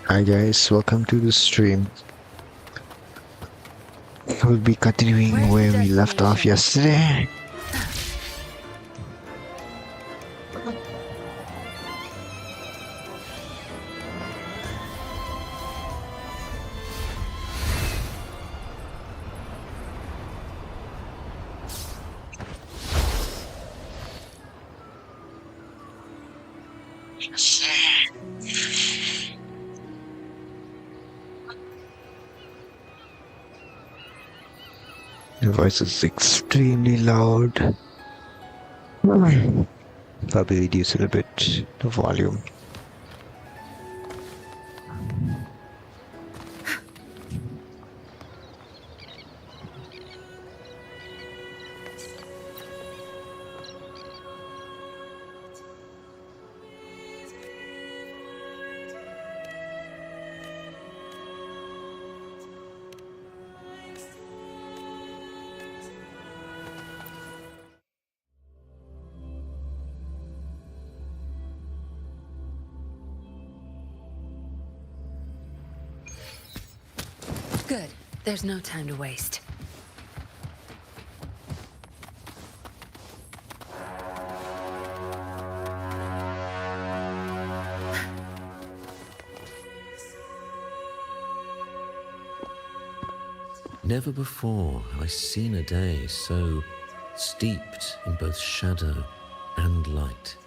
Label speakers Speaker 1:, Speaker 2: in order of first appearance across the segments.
Speaker 1: Hi guys, welcome to the stream. We'll be continuing
Speaker 2: Where's the
Speaker 1: where we left off
Speaker 2: destination?
Speaker 1: yesterday. The voice is extremely loud. Probably reduce it a bit, the volume.
Speaker 2: Good. There's no time to waste.
Speaker 3: Never before have I seen a day so steeped in both shadow and light.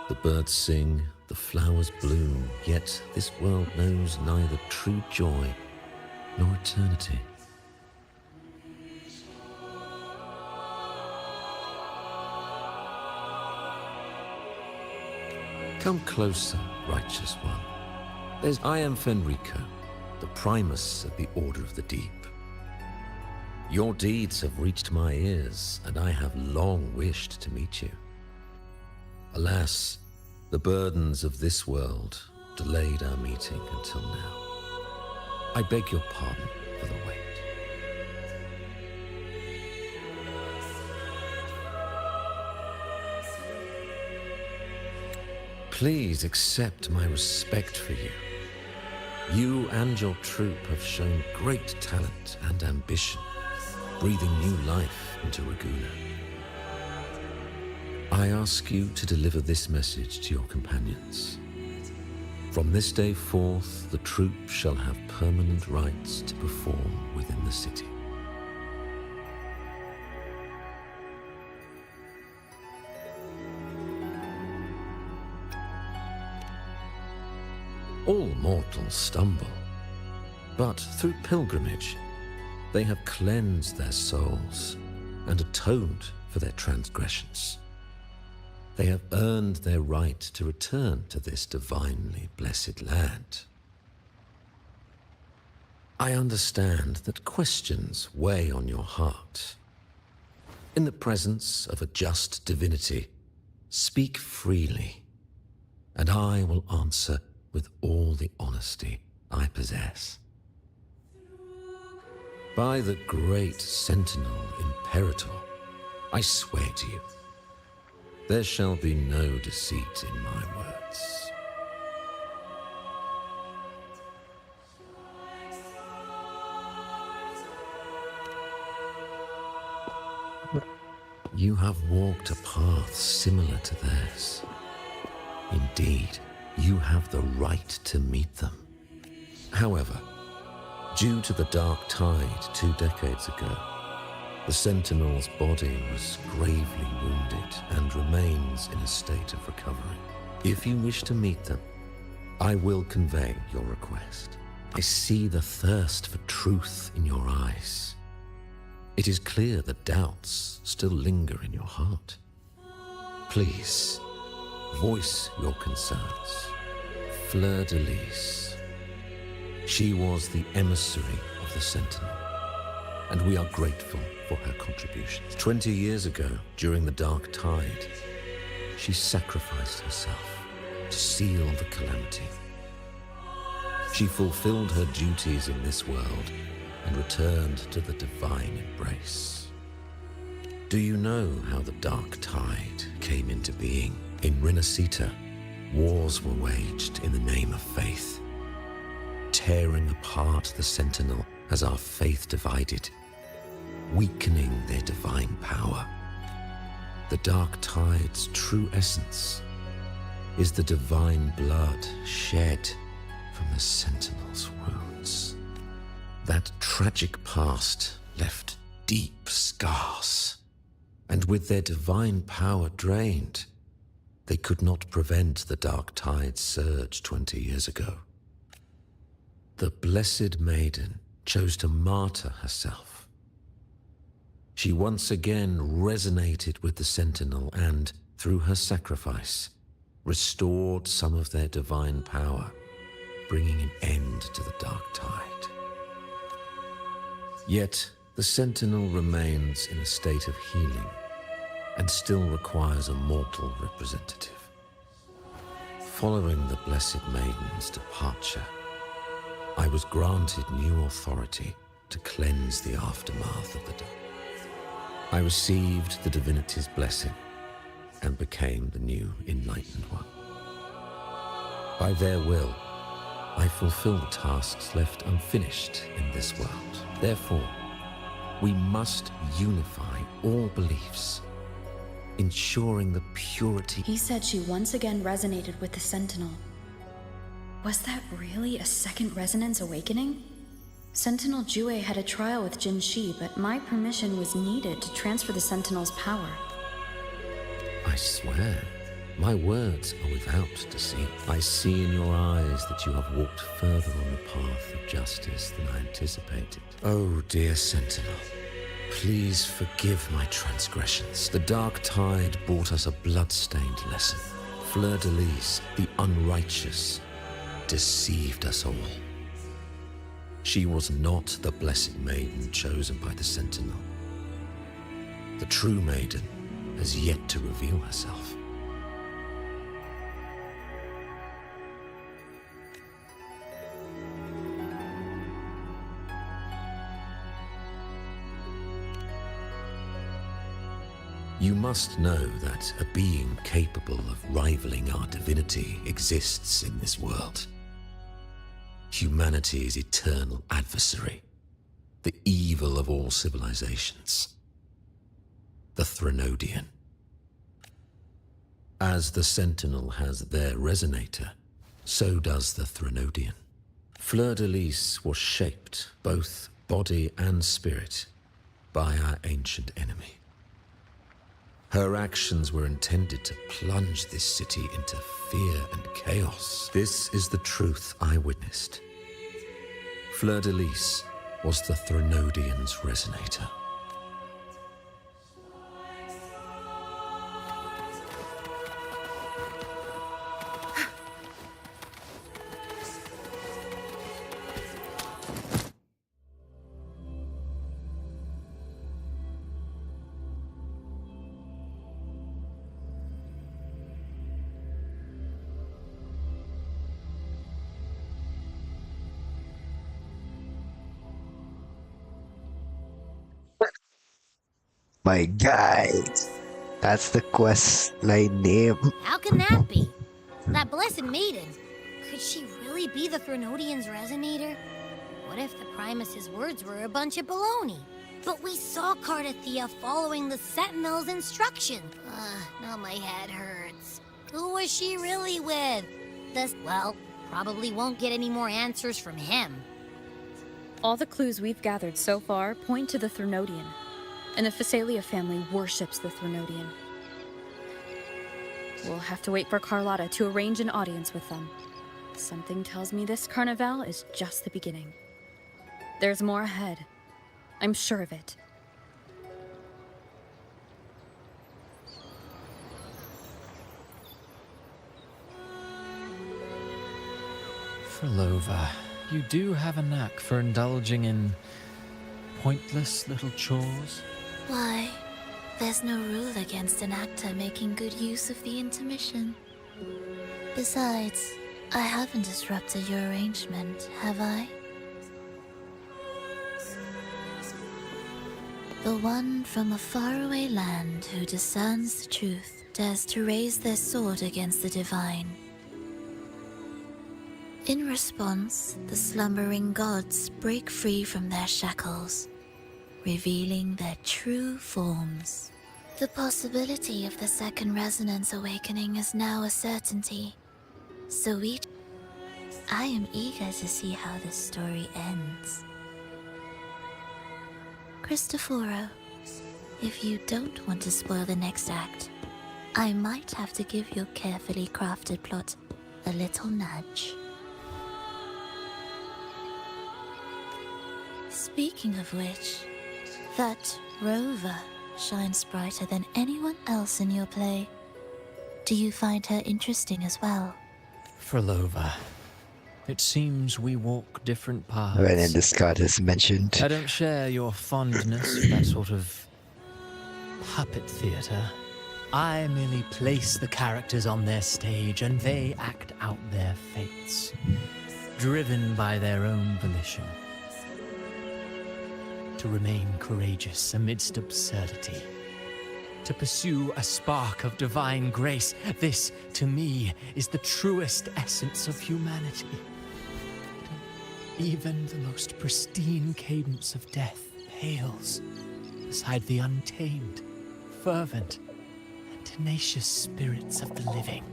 Speaker 3: The birds sing, the flowers bloom, yet this world knows neither true joy nor eternity. Come closer, righteous one. I am Fenrico, the primus of the Order of the Deep. Your deeds have reached my ears, and I have long wished to meet you. Alas, the burdens of this world delayed our meeting until now. I beg your pardon for the wait. Please accept my respect for you. You and your troop have shown great talent and ambition, breathing new life into Raguna. I ask you to deliver this message to your companions. From this day forth, the troop shall have permanent rights to perform within the city. All mortals stumble, but through pilgrimage, they have cleansed their souls and atoned for their transgressions. They have earned their right to return to this divinely blessed land. I understand that questions weigh on your heart. In the presence of a just divinity, speak freely, and I will answer with all the honesty I possess. By the great Sentinel Imperator, I swear to you, there shall be no deceit in my words. You have walked a path similar to theirs. Indeed, you have the right to meet them. However, due to the Dark Tide 2 decades ago, the Sentinel's body was gravely wounded and remains in a state of recovery. If you wish to meet them, I will convey your request. I see the thirst for truth in your eyes. It is clear that doubts still linger in your heart. Please, voice your concerns. Fleur-de-Lis. She was the emissary of the Sentinel, and we are grateful for her contributions. 20 years ago, during the Dark Tide, she sacrificed herself to seal the calamity. She fulfilled her duties in this world and returned to the divine embrace. Do you know how the Dark Tide came into being? In Rinascita, wars were waged in the name of faith, tearing apart the Sentinel as our faith divided, weakening their divine power. The Dark Tide's true essence is the divine blood shed from the Sentinel's wounds. That tragic past left deep scars, and with their divine power drained, they could not prevent the Dark Tide's surge 20 years ago. The Blessed Maiden chose to martyr herself. She once again resonated with the Sentinel and, through her sacrifice, restored some of their divine power, bringing an end to the Dark Tide. Yet, the Sentinel remains in a state of healing and still requires a mortal representative. Following the Blessed Maiden's departure, I was granted new authority to cleanse the aftermath of the dark. I received the divinity's blessing and became the new enlightened one. By their will, I fulfill the tasks left unfinished in this world. Therefore, we must unify all beliefs, ensuring the purity.
Speaker 4: He said she once again resonated with the Sentinel. Was that really a second resonance awakening? Sentinel Jue had a trial with Jin Shi, but my permission was needed to transfer the Sentinel's power.
Speaker 3: I swear, my words are without deceit. I see in your eyes that you have walked further on the path of justice than I anticipated. Oh, dear Sentinel, please forgive my transgressions. The Dark Tide brought us a blood-stained lesson. Fleur-de-Lis, the unrighteous, deceived us all. She was not the Blessed Maiden chosen by the Sentinel. The true Maiden has yet to reveal herself. You must know that a being capable of rivaling our divinity exists in this world. Humanity's eternal adversary, the evil of all civilizations, the Threnodian. As the Sentinel has their resonator, so does the Threnodian. Fleur-de-Lis was shaped, both body and spirit, by our ancient enemy. Her actions were intended to plunge this city into fear and chaos. This is the truth I witnessed. Fleur-de-Lis was the Threnodian's resonator.
Speaker 1: My guide. That's the quest line name.
Speaker 5: How can that be? That Blessed Maiden. Could she really be the Threnodian's resonator? What if the Primus's words were a bunch of baloney? But we saw Cardathia following the Sentinel's instructions. Now my head hurts. Who was she really with? Probably won't get any more answers from him.
Speaker 4: All the clues we've gathered so far point to the Threnodian, and the Phasalia family worships the Threnodian. We'll have to wait for Carlotta to arrange an audience with them. Something tells me this carnival is just the beginning. There's more ahead. I'm sure of it.
Speaker 6: Frolova, you do have a knack for indulging in pointless little chores.
Speaker 7: Why? There's no rule against an actor making good use of the intermission. Besides, I haven't disrupted your arrangement, have I? The one from a faraway land who discerns the truth dares to raise their sword against the divine. In response, the slumbering gods break free from their shackles, revealing their true forms. The possibility of the second resonance awakening is now a certainty, so I am eager to see how this story ends. Cristoforo, if you don't want to spoil the next act, I might have to give your carefully crafted plot a little nudge. Speaking of which, that rover shines brighter than anyone else in your play. Do you find her interesting as well?
Speaker 6: Frolova. It seems we walk different paths.
Speaker 1: When in this card is mentioned.
Speaker 6: I don't share your fondness for that sort of puppet theater. I merely place the characters on their stage and they act out their fates, driven by their own volition. To remain courageous amidst absurdity. To pursue a spark of divine grace. This, to me, is the truest essence of humanity. Even the most pristine cadence of death pales beside the untamed, fervent, and tenacious spirits of the living.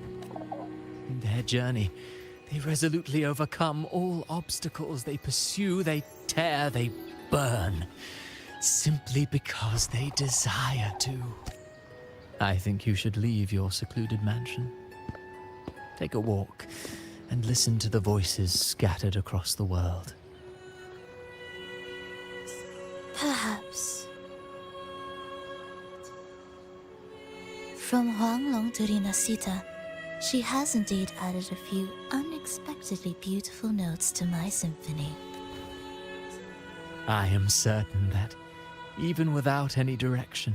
Speaker 6: In their journey, they resolutely overcome all obstacles. They pursue, they tear, they burn, simply because they desire to. I think you should leave your secluded mansion. Take a walk and listen to the voices scattered across the world.
Speaker 7: Perhaps. From Huanglong to Rinasita, she has indeed added a few unexpectedly beautiful notes to my symphony.
Speaker 6: I am certain that, even without any direction,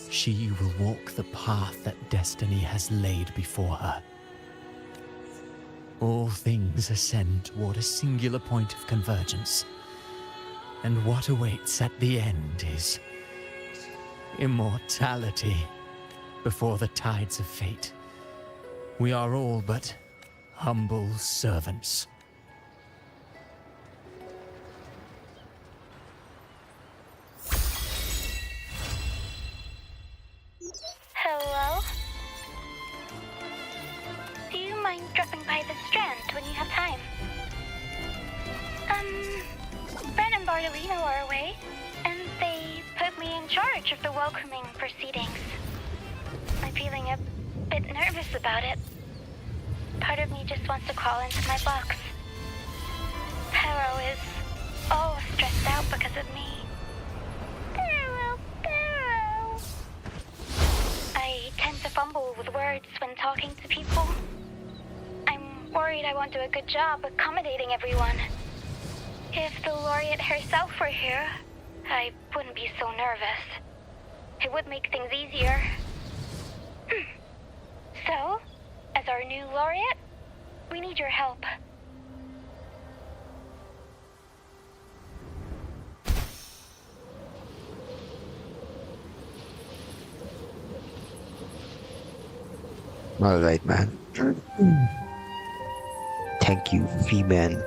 Speaker 6: she will walk the path that destiny has laid before her. All things ascend toward a singular point of convergence, and what awaits at the end is immortality before the tides of fate. We are all but humble servants.
Speaker 8: Hello? Do you mind dropping by the Strand when you have time? Ben and Bartolino are away, and they put me in charge of the welcoming proceedings. I'm feeling a bit nervous about it. Part of me just wants to crawl into my box. Pero is all stressed out because of me. Pero. I tend to fumble with words when talking to people. I'm worried I won't do a good job accommodating everyone. If the laureate herself were here, I wouldn't be so nervous. It would make things easier. So, as our new laureate, we need your help.
Speaker 1: Alright, man. Thank you, V-Man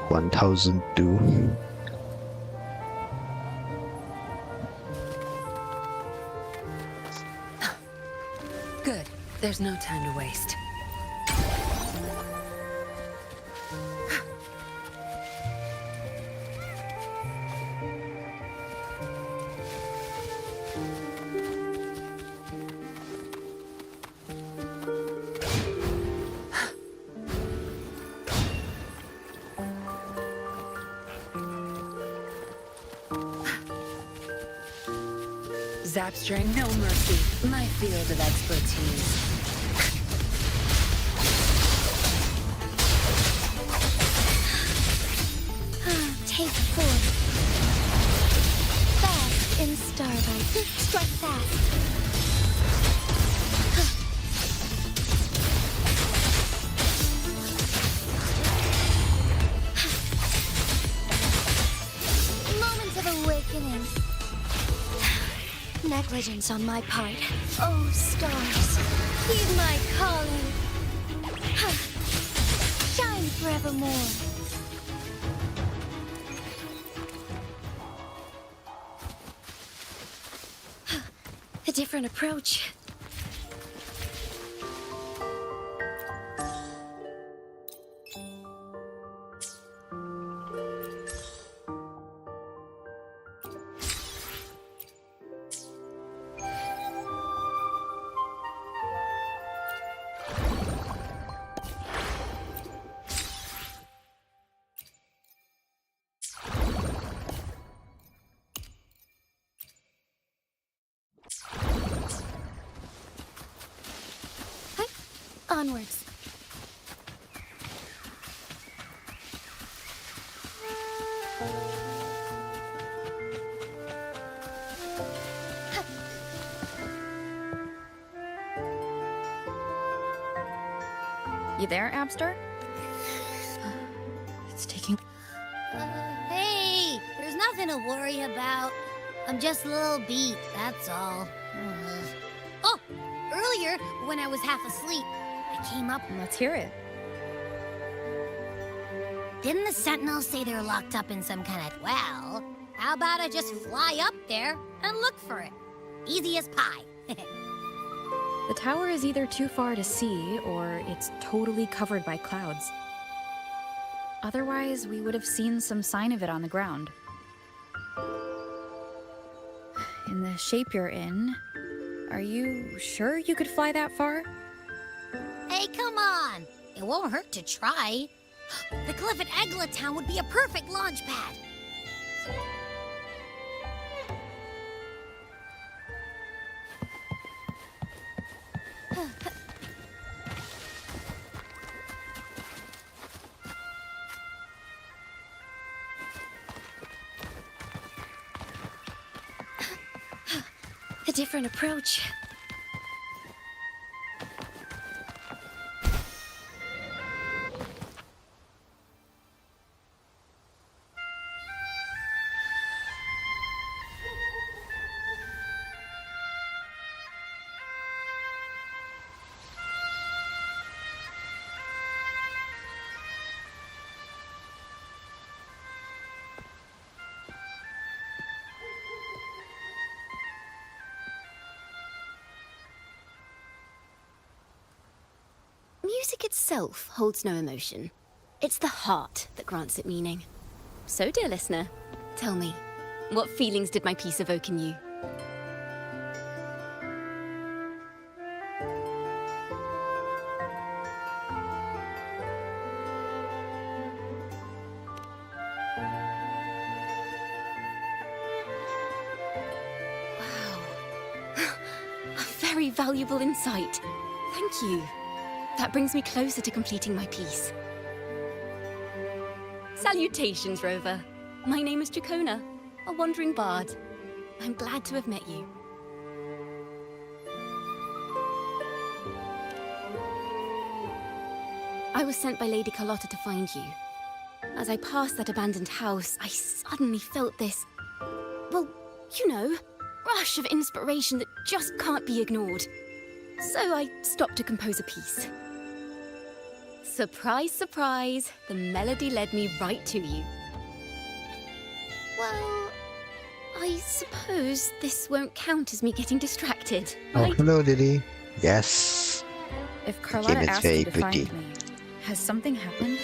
Speaker 1: 1002.
Speaker 2: Good. There's no time to waste. Zapstring, no mercy. My field of expertise.
Speaker 5: Take 4. Fast in Starlight. Strike fast. Moment of awakening. Negligence on my part. Oh, stars, heed my calling. Shine forevermore. A different approach. Onwards.
Speaker 4: You there, Abster? It's taking...
Speaker 5: Hey, there's nothing to worry about. I'm just a little beat, that's all. Oh, earlier, when I was half asleep, I came up.
Speaker 4: Let's hear it.
Speaker 5: Didn't the Sentinels say they're locked up in some kind of... Well, how about I just fly up there and look for it? Easy as pie.
Speaker 4: The tower is either too far to see, or it's totally covered by clouds. Otherwise, we would have seen some sign of it on the ground. In the shape you're in, are you sure you could fly that far?
Speaker 5: Hey, come on! It won't hurt to try. The cliff at Egla Town would be a perfect launch pad. A different approach.
Speaker 9: Music itself holds no emotion. It's the heart that grants it meaning. So, dear listener, tell me, what feelings did my piece evoke in you? Wow. A very valuable insight. Thank you. That brings me closer to completing my piece. Salutations, Rover. My name is Dracona, a wandering bard. I'm glad to have met you. I was sent by Lady Carlotta to find you. As I passed that abandoned house, I suddenly felt this, well, you know, rush of inspiration that just can't be ignored. So I stopped to compose a piece. Surprise, surprise, the melody led me right to you. Well, I suppose this won't count as me getting distracted,
Speaker 1: Oh,
Speaker 9: right?
Speaker 1: hello, Lily. Yes.
Speaker 4: If Carlotta
Speaker 1: it's
Speaker 4: asked
Speaker 1: very
Speaker 4: you to
Speaker 1: pretty.
Speaker 4: find me, has something happened?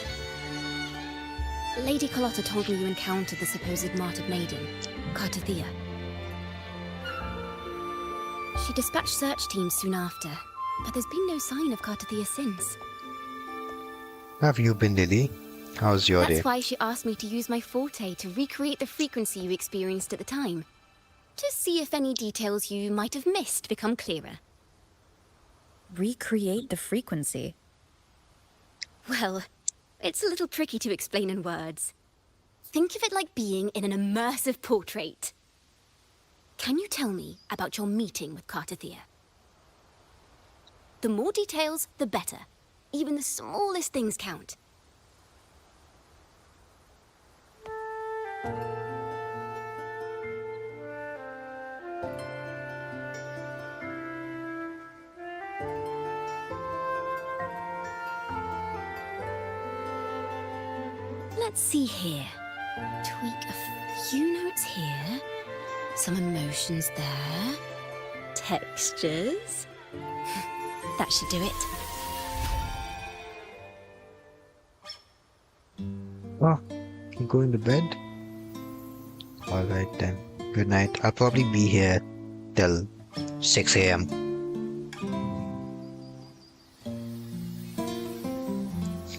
Speaker 9: Lady Carlotta told me you encountered the supposed martyred maiden, Cartathea. She dispatched search teams soon after, but there's been no sign of Cartathea since.
Speaker 1: Have you been, Lily? How's your day?
Speaker 9: That's why she asked me to use my forte to recreate the frequency you experienced at the time. To see if any details you might have missed become clearer.
Speaker 4: Recreate the frequency?
Speaker 9: Well, it's a little tricky to explain in words. Think of it like being in an immersive portrait. Can you tell me about your meeting with Cartathea? The more details, the better. Even the smallest things count. let's see here. Tweak a few notes here. Some emotions there. Textures. That should do it.
Speaker 1: Oh, you going to bed? Alright then. Good night. I'll probably be here till 6 a.m.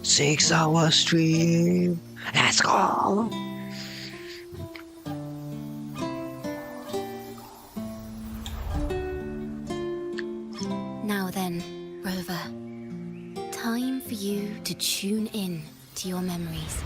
Speaker 1: Six-hour stream. Let's go.
Speaker 9: Now then, Rover. Time for you to tune in to your memories.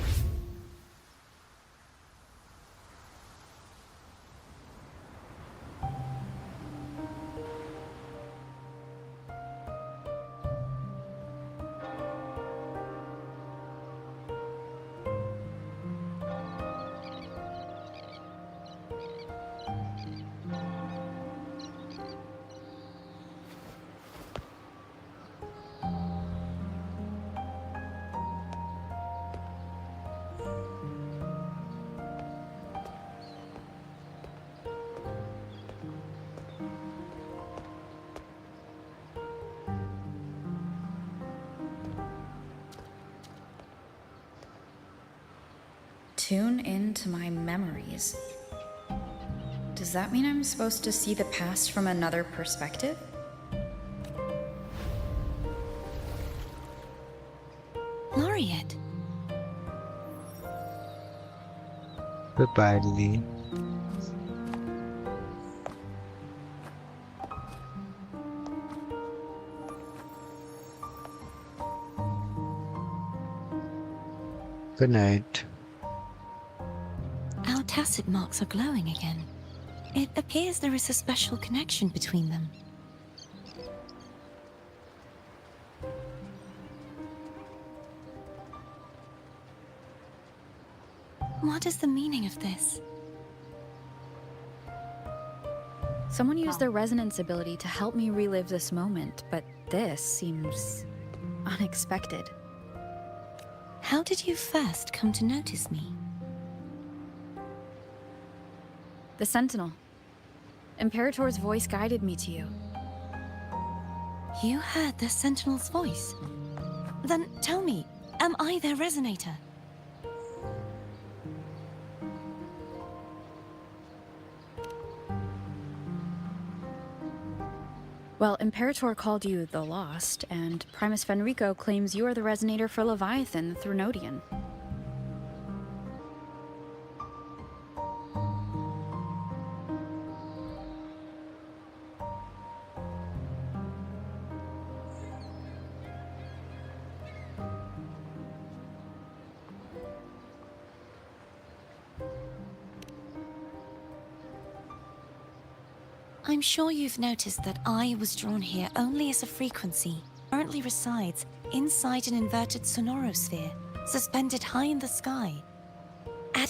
Speaker 4: Tune into my memories. Does that mean I'm supposed to see the past from another perspective?
Speaker 7: Laureate.
Speaker 1: Goodbye, Lily. Good night.
Speaker 7: Our tacit marks are glowing again. It appears there is a special connection between them. What is the meaning of this?
Speaker 4: Someone used their resonance ability to help me relive this moment, but this seems unexpected.
Speaker 7: How did you first come to notice me?
Speaker 4: The Sentinel. Imperator's voice guided me to you.
Speaker 7: You heard the Sentinel's voice? Then tell me, am I their resonator?
Speaker 4: Well, Imperator called you the Lost, and Primus Fenrico claims you are the resonator for Leviathan, the Threnodian.
Speaker 7: I'm sure you've noticed that I was drawn here only as a frequency. Currently resides inside an inverted sonorosphere, suspended high in the sky,